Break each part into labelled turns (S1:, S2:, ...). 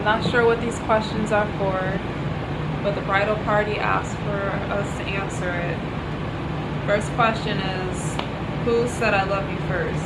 S1: I'm not sure what these questions are for, but the bridal party asked for us to answer it. First question is, who said I love you first?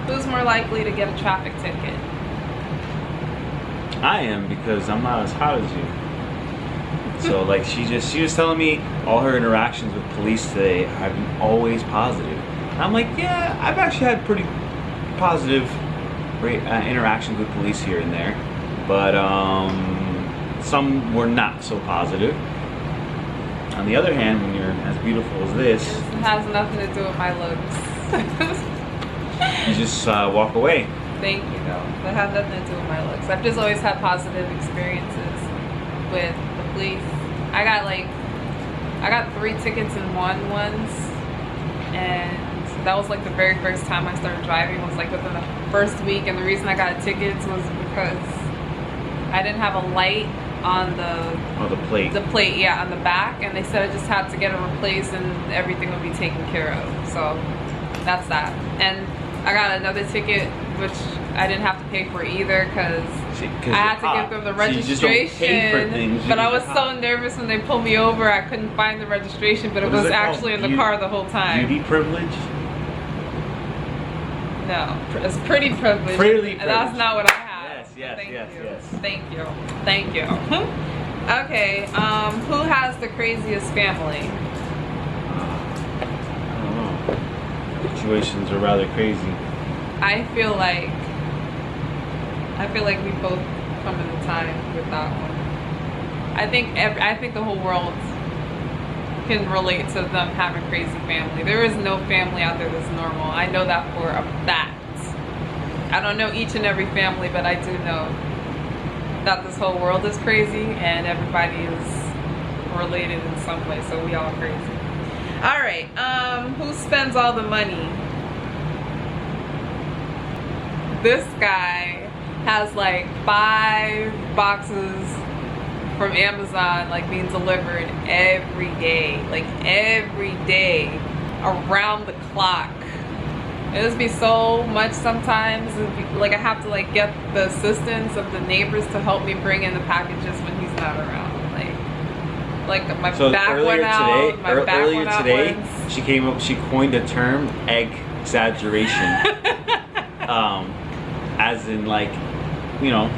S1: Who's more likely to get a traffic ticket?
S2: I am, because I'm not as hot as you. So like she was telling me all her interactions with police today have been always positive. And I'm like, yeah, I've actually had pretty positive interactions with police here and there, but some were not so positive. On the other hand, when you're as beautiful as this,
S1: it has nothing to do with my looks.
S2: you just walk away.
S1: Thank you, though. That had nothing to do with my looks. I've just always had positive experiences with the police. I got 3 tickets in one once, and that was like the very first time I started driving. It was like within the first week, and the reason I got tickets was because I didn't have a light on the
S2: plate.
S1: The plate, yeah, on the back, and they said I just had to get it replaced and everything would be taken care of. So that's that. And I got another ticket which I didn't have to pay for either because I had to give them the registration.
S2: So you just don't pay for things,
S1: but I was so nervous when they pulled me over. I couldn't find the registration, but it was actually in the car the whole time.
S2: Beauty privilege?
S1: No, it's pretty privilege.
S2: Pretty privilege.
S1: That's not what I have.
S2: Yes.
S1: Thank you. Okay, who has the craziest family?
S2: I don't know. Situations are rather crazy.
S1: I feel like we both come in time with that one. I think the whole world can relate to them having crazy family. There is no family out there that's normal. I know that for a fact. I don't know each and every family, but I do know that this whole world is crazy and everybody is related in some way, so we all crazy. All right, who spends all the money? This guy has like 5 boxes from Amazon like being delivered every day, around the clock. It just be so much sometimes. Like I have to like get the assistance of the neighbors to help me bring in the packages when he's not around. Like my back went out. Earlier today,
S2: she coined a term, egg exaggeration. As in like, you know,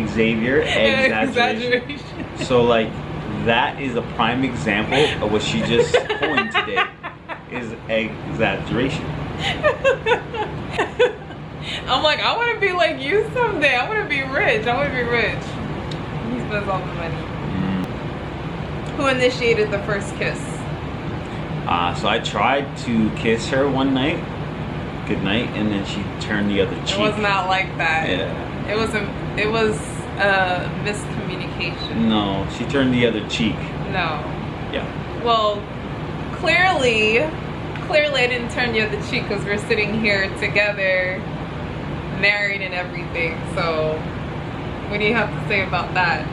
S2: Xavier, egg exaggeration. So like that is a prime example of what she just coined today, is egg exaggeration.
S1: I'm like, I want to be like you someday. I want to be rich. He spends all the money. Who initiated the first kiss?
S2: So I tried to kiss her one night. Good night, and then she turned the other cheek.
S1: It was not like that.
S2: Yeah.
S1: It was a miscommunication.
S2: No, she turned the other cheek.
S1: No.
S2: Yeah.
S1: Well, clearly I didn't turn the other cheek because we're sitting here together, married and everything. So, what do you have to say about that?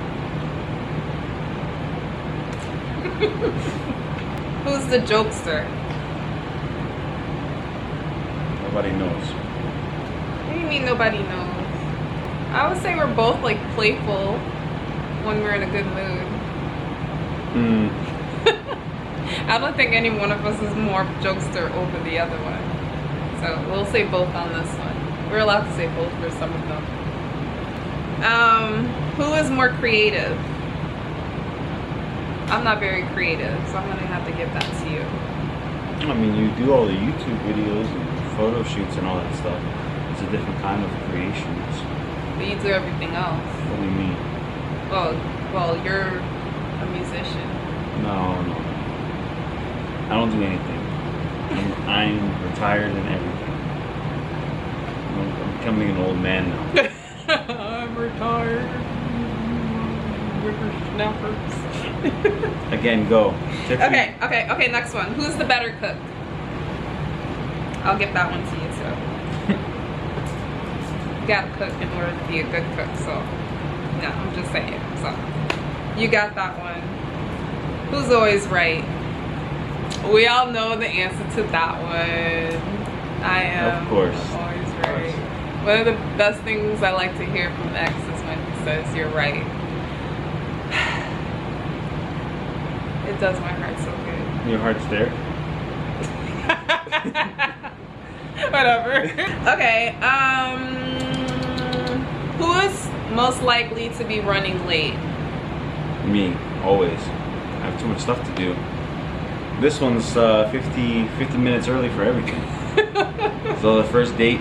S1: Who's the jokester?
S2: Nobody knows.
S1: What do you mean nobody knows? I would say we're both like playful when we're in a good mood. I don't think any one of us is more jokester over the other one. So we'll say both on this one. We're allowed to say both for some of them. Who is more creative? I'm not very creative, so I'm gonna have to give that to you.
S2: I mean, you do all the YouTube videos and photo shoots and all that stuff. It's a different kind of creations.
S1: But you do everything else.
S2: What do you mean?
S1: Well, you're a musician.
S2: No. I don't do anything. I'm retired and everything. I'm becoming an old man now.
S1: I'm retired. Whippersnappers.
S2: Again, go.
S1: Okay, next one. Who's the better cook? I'll give that one to you too. You gotta cook in order to be a good cook, so no, I'm just saying. So you got that one. Who's always right? We all know the answer to that one. I am
S2: of course
S1: always right. One of the best things I like to hear from X is when he says, "You're right." It does my heart so good.
S2: Your heart's there?
S1: Whatever. Okay, who is most likely to be running late?
S2: Me, always. I have too much stuff to do. This one's 50 minutes early for everything. So the first date,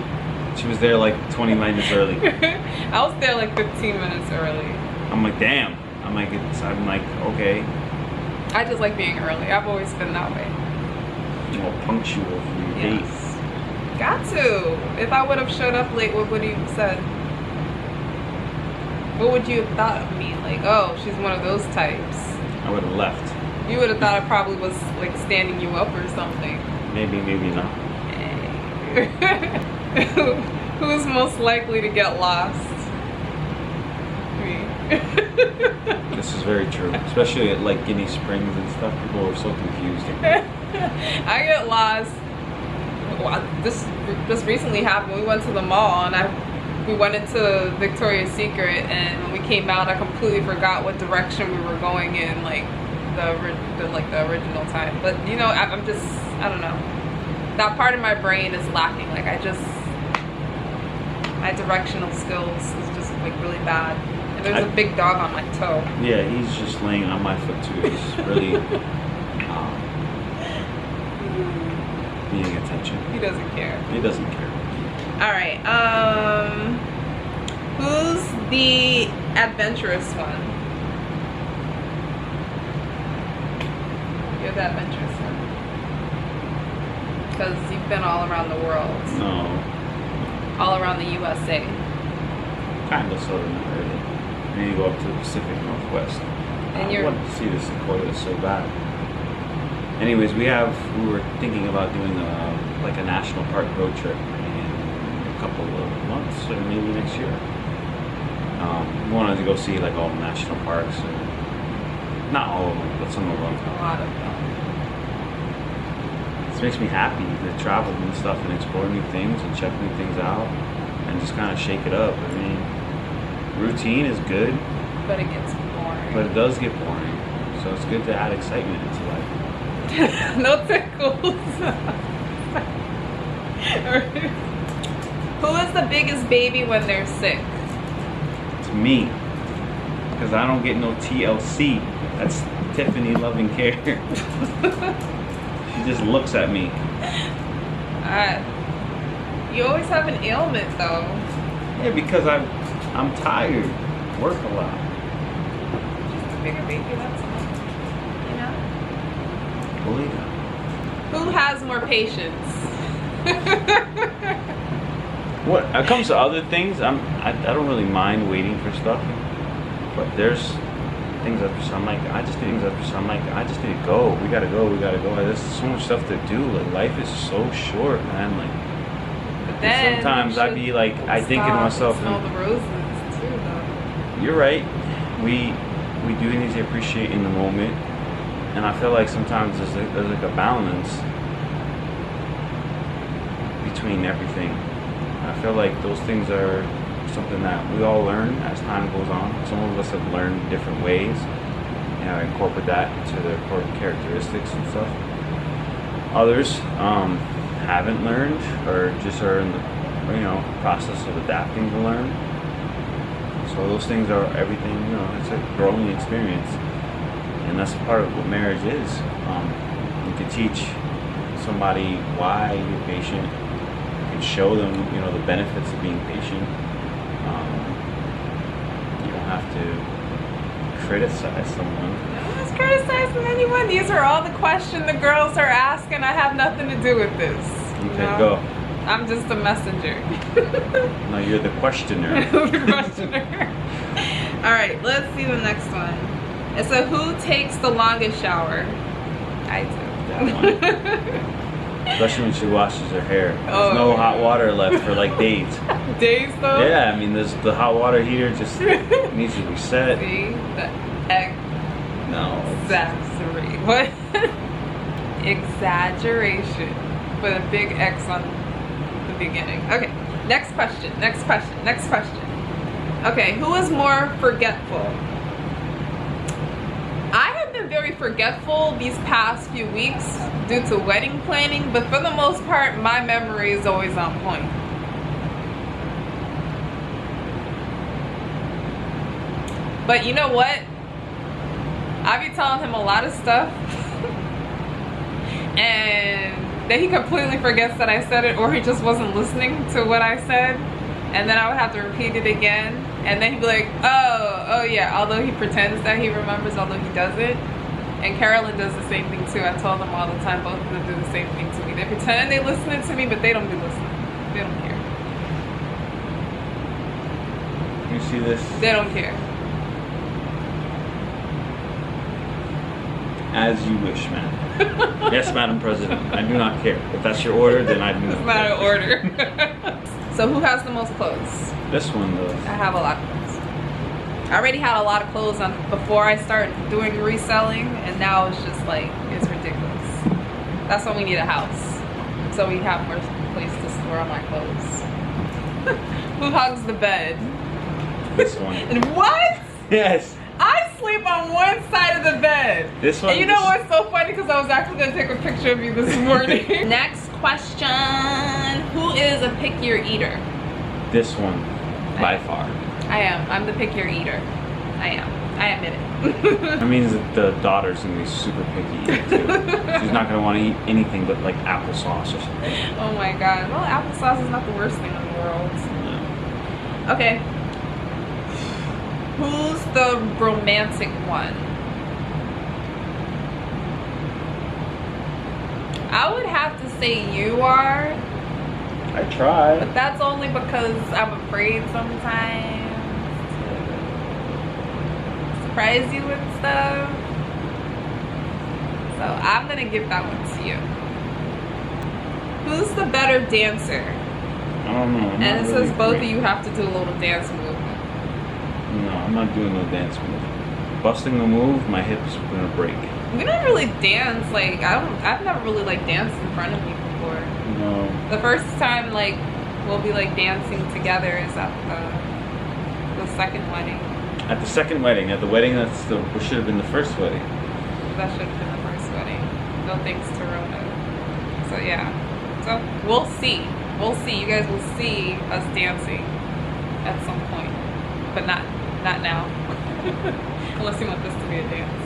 S2: she was there like 20 minutes early.
S1: I was there like 15 minutes early.
S2: I'm like, damn. I'm like, okay.
S1: I just like being early. I've always been that way.
S2: You're more punctual for your
S1: Yes.
S2: date.
S1: Got to. If I would have showed up late, what would you have said? What would you have thought of me? Like, oh, she's one of those types.
S2: I would have left.
S1: You would have thought I probably was like standing you up or something.
S2: Maybe not.
S1: Who's most likely to get lost? Me.
S2: This is very true. Especially at like Guinea Springs and stuff. People are so confused.
S1: I get lost. Well, this recently happened. We went to the mall and we went into Victoria's Secret, and when we came out, I completely forgot what direction we were going in, like the original time. But you know, I don't know. That part of my brain is lacking. Like my directional skills is just like really bad. And there's a big dog on my toe.
S2: Yeah, he's just laying on my foot too. He's really needing attention.
S1: He doesn't care.
S2: He doesn't care.
S1: All right. Who's the adventurous one? You're the adventurous one. Because you've been all around the world.
S2: No.
S1: All around the USA.
S2: Kind of, sort of, not really. I need to go up to the Pacific Northwest.
S1: And
S2: I want to see the sequoias so bad. Anyways, we were thinking about doing like a national park road trip in a couple of months or maybe next year. We wanted to go see like all the national parks, or not all of them, but some of them.
S1: A lot of them.
S2: This makes me happy to travel and stuff and explore new things and check new things out and just kind of shake it up. I mean, routine is good,
S1: But it gets boring.
S2: but it does get boring. So it's good to add excitement into life.
S1: No tickles. Who is the biggest baby when they're sick?
S2: It's me, because I don't get no TLC. That's Tiffany Loving Care. She just looks at me.
S1: You always have an ailment though.
S2: Yeah, because I'm tired. Work a lot.
S1: Just a bigger baby, that's all. You know?
S2: Believe it.
S1: Who has more patience?
S2: What it comes to other things, I don't really mind waiting for stuff, but there's things that I'm like, I just need to go. We gotta go. There's so much stuff to do. Like life is so short, man. Like,
S1: But then
S2: sometimes I be like, I think to myself,
S1: smell the roses too, though.
S2: you're right. We do need to appreciate in the moment, and I feel like sometimes there's like a balance between everything. I feel like those things are something that we all learn as time goes on. Some of us have learned different ways, incorporate that into their core characteristics and stuff. Others haven't learned, or just are in the process of adapting to learn. So those things are everything. It's a growing experience, and that's part of what marriage is. You can teach somebody why you're patient. You can show them, the benefits of being patient. You don't have to criticize someone.
S1: No one's criticizing anyone. These are all the questions the girls are asking. I have nothing to do with this.
S2: Okay, go.
S1: I'm just a messenger.
S2: No, you're the questioner.
S1: The questioner. All right, let's see the next one. It said, who takes the longest shower? I do.
S2: That one. Especially when she washes her hair. There's no hot water left for like days.
S1: Days though?
S2: Yeah, I mean, there's the hot water heater just needs to be set.
S1: See? The X.
S2: No.
S1: Exaggerate. What? Exaggeration. With a big X on the beginning. Okay. Next question. Okay, who is more forgetful? I have been very forgetful these past few weeks due to wedding planning, but for the most part, my memory is always on point. But you know what? I be telling him a lot of stuff and then he completely forgets that I said it, or he just wasn't listening to what I said, and then I would have to repeat it again, and then he'd be like, oh yeah, although he pretends that he remembers, although he doesn't. And Carolyn does the same thing too. I tell them all the time, both of them do the same thing to me. They pretend they listening to me, but they don't be listening. They don't care.
S2: You see this?
S1: They don't care.
S2: As you wish, ma'am. Yes, Madam President. I do not care. If that's your order, then I do not care.
S1: It's not an order. So who has the most clothes?
S2: This one does.
S1: I have a lot of clothes. I already had a lot of clothes on before I started doing reselling, and now it's just like, it's ridiculous. That's why we need a house, so we have more place to store all my clothes. Who hugs the bed?
S2: This one.
S1: And what?
S2: Yes.
S1: I sleep on one side of the bed.
S2: This one.
S1: And you know what's so funny? Because I was actually going to take a picture of you this morning. Next question. Who is a pickier eater?
S2: This one, by far.
S1: I am. I'm the pickier eater. I am. I admit it.
S2: That means that the daughter's going to be super picky too. She's not going to want to eat anything but like applesauce or something.
S1: Oh my god. Well, applesauce is not the worst thing in the world.
S2: No.
S1: Okay. Who's the romantic one? I would have to say you are.
S2: I try.
S1: But that's only because I'm afraid sometimes to surprise you with stuff. So I'm gonna give that one to you. Who's the better dancer?
S2: I don't know.
S1: And it says both of you have to do a little dance movement.
S2: No, I'm not doing no dance move. Busting the move, my hips are gonna break.
S1: We don't really dance, like I've never really like danced in front of you before.
S2: No.
S1: The first time like we'll be like dancing together is at the second wedding.
S2: At the second wedding, at the wedding that's the what should have been the first wedding.
S1: That should have been the first wedding. No thanks to Rona. So yeah. So we'll see. We'll see. You guys will see us dancing at some point. But not now. Unless you want this to be a dance.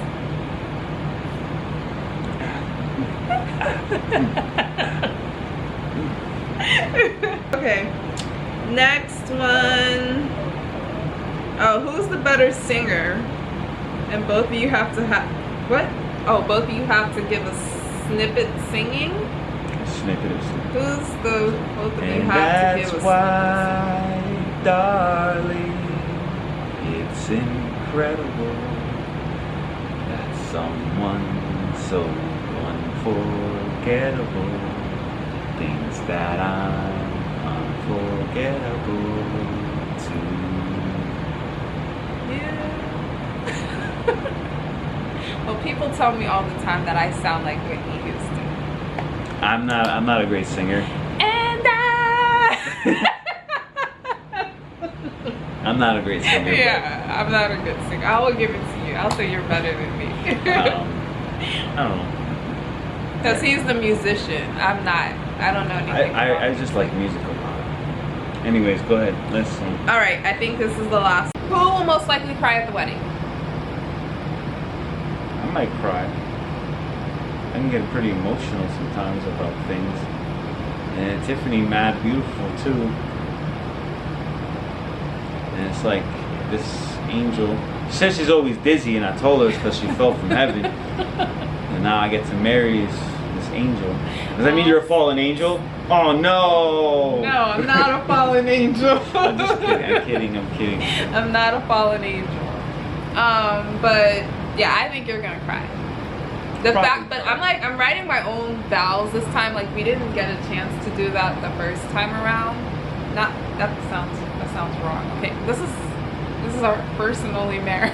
S1: Okay. Next one. Oh, who's the better singer? And both of you have to have what? Oh, both of you have to give a snippet singing.
S2: A snippet of snippet.
S1: Who's the both of you
S2: And
S1: have to give a
S2: that's why, darling, it's incredible that someone so unforgettable thinks that I'm unforgettable too.
S1: Yeah. Well, people tell me all the time that I sound like Whitney Houston.
S2: I'm not a great singer.
S1: And
S2: I'm not a great singer.
S1: yeah, I'm not a good singer. I will give it to you. I'll say you're better than me.
S2: I don't know.
S1: Because he's the musician. I'm not. I don't know anything.
S2: I just like music a lot. Anyways, go ahead. Let's sing.
S1: Alright, I think this is the last. Who will most likely cry at the wedding?
S2: I might cry. I can get pretty emotional sometimes about things. And Tiffany mad beautiful too. And it's like this angel. She says she's always dizzy, and I told her it's because she fell from heaven. And now I get to marry this angel. Does that mean you're a fallen angel? Oh no!
S1: No, I'm not a fallen angel.
S2: I'm just kidding. I'm kidding.
S1: I'm not a fallen angel. But yeah, I think you're gonna cry. But I'm writing my own vows this time. Like we didn't get a chance to do that the first time around. That sounds wrong. Okay, this is our first and only marriage.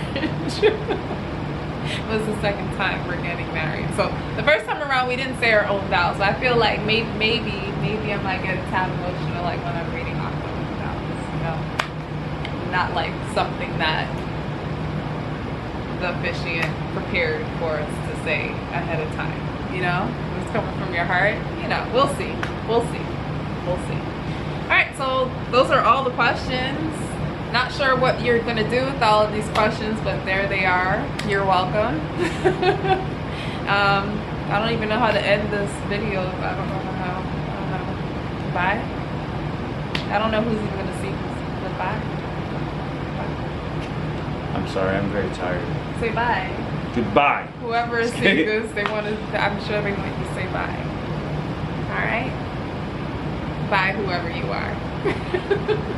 S1: It was the second time we're getting married. So the first time around we didn't say our own vows. So I feel like maybe I might get a tad emotional like when I'm reading off the not like something that the officiant prepared for us to say ahead of time. You know, if it's coming from your heart, you know, we'll see. We'll see. We'll see. All right, so those are all the questions. Not sure what you're gonna do with all of these questions, but there they are. You're welcome. I don't even know how to end this video. I don't know how. I don't know. Bye. I don't know who's even gonna see this. Goodbye. Bye.
S2: I'm sorry, I'm very tired.
S1: Say bye.
S2: Goodbye.
S1: Whoever is seeing this, they want to. I'm sure they want you to say bye. All right. Bye, whoever you are.